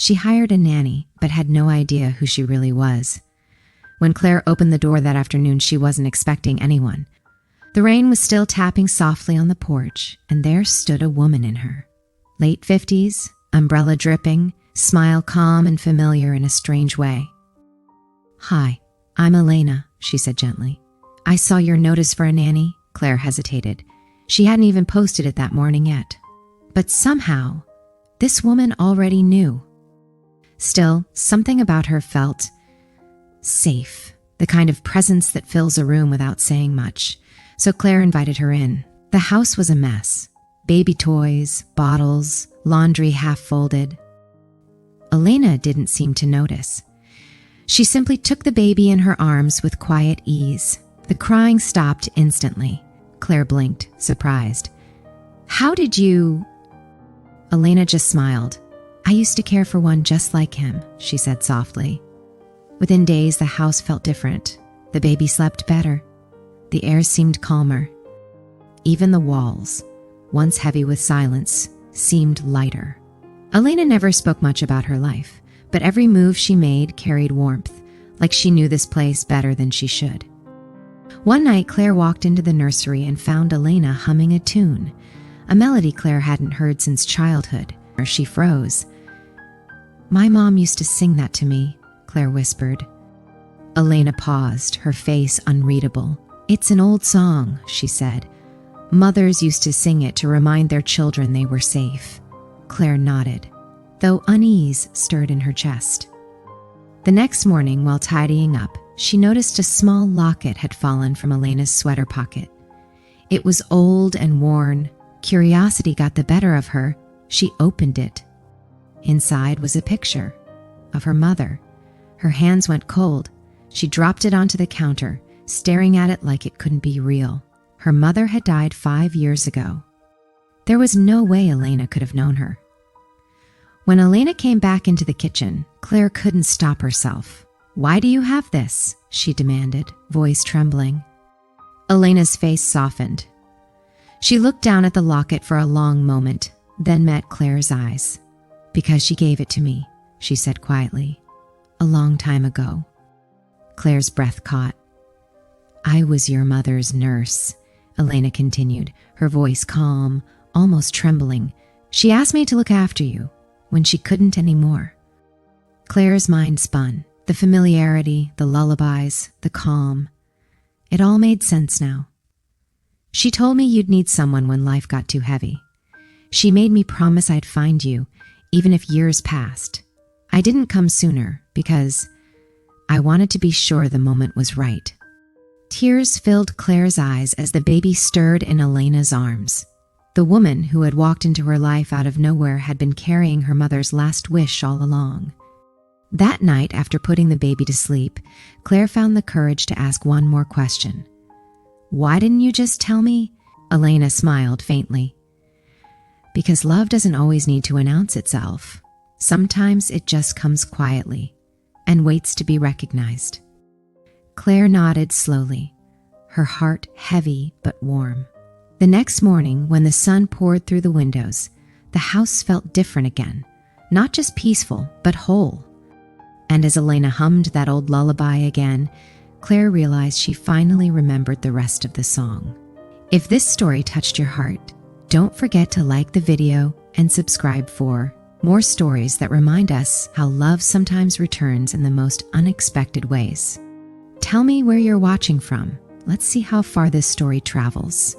She hired a nanny, but had no idea who she really was. When Claire opened the door that afternoon, she wasn't expecting anyone. The rain was still tapping softly on the porch, and there stood a woman in her. Late 50s, umbrella dripping, smile calm and familiar in a strange way. "Hi, I'm Elena," she said gently. "I saw your notice for a nanny." Claire hesitated. She hadn't even posted it that morning yet. But somehow, this woman already knew. Still, something about her felt safe, the kind of presence that fills a room without saying much. So Claire invited her in. The house was a mess. Baby toys, bottles, laundry half folded. Elena didn't seem to notice. She simply took the baby in her arms with quiet ease. The crying stopped instantly. Claire blinked, surprised. "How did you—" Elena just smiled. "I used to care for one just like him," she said softly. Within days, the house felt different. The baby slept better. The air seemed calmer. Even the walls, once heavy with silence, seemed lighter. Elena never spoke much about her life, but every move she made carried warmth, like she knew this place better than she should. One night, Claire walked into the nursery and found Elena humming a tune, a melody Claire hadn't heard since childhood. She froze. "My mom used to sing that to me," Claire whispered. Elena paused, her face unreadable. "It's an old song," she said. "Mothers used to sing it to remind their children they were safe." Claire nodded, though unease stirred in her chest. The next morning, while tidying up, she noticed a small locket had fallen from Elena's sweater pocket. It was old and worn. Curiosity got the better of her. She opened it. Inside was a picture of her mother. Her hands went cold. She dropped it onto the counter, staring at it like it couldn't be real. Her mother had died 5 years ago. There was no way Elena could have known her. When Elena came back into the kitchen, Claire couldn't stop herself. "Why do you have this?" she demanded, voice trembling. Elena's face softened. She looked down at the locket for a long moment, then met Claire's eyes. "Because she gave it to me," she said quietly. "A long time ago." Claire's breath caught. "I was your mother's nurse," Elena continued, her voice calm, almost trembling. "She asked me to look after you when she couldn't anymore." Claire's mind spun. The familiarity, the lullabies, the calm. It all made sense now. "She told me you'd need someone when life got too heavy. She made me promise I'd find you, even if years passed. I didn't come sooner because I wanted to be sure the moment was right." Tears filled Claire's eyes as the baby stirred in Elena's arms. The woman who had walked into her life out of nowhere had been carrying her mother's last wish all along. That night, after putting the baby to sleep, Claire found the courage to ask one more question. "Why didn't you just tell me?" Elena smiled faintly. "Because love doesn't always need to announce itself. Sometimes it just comes quietly and waits to be recognized." Claire nodded slowly, her heart heavy but warm. The next morning, when the sun poured through the windows, the house felt different again, not just peaceful, but whole. And as Elena hummed that old lullaby again, Claire realized she finally remembered the rest of the song. If this story touched your heart, don't forget to like the video and subscribe for more stories that remind us how love sometimes returns in the most unexpected ways. Tell me where you're watching from. Let's see how far this story travels.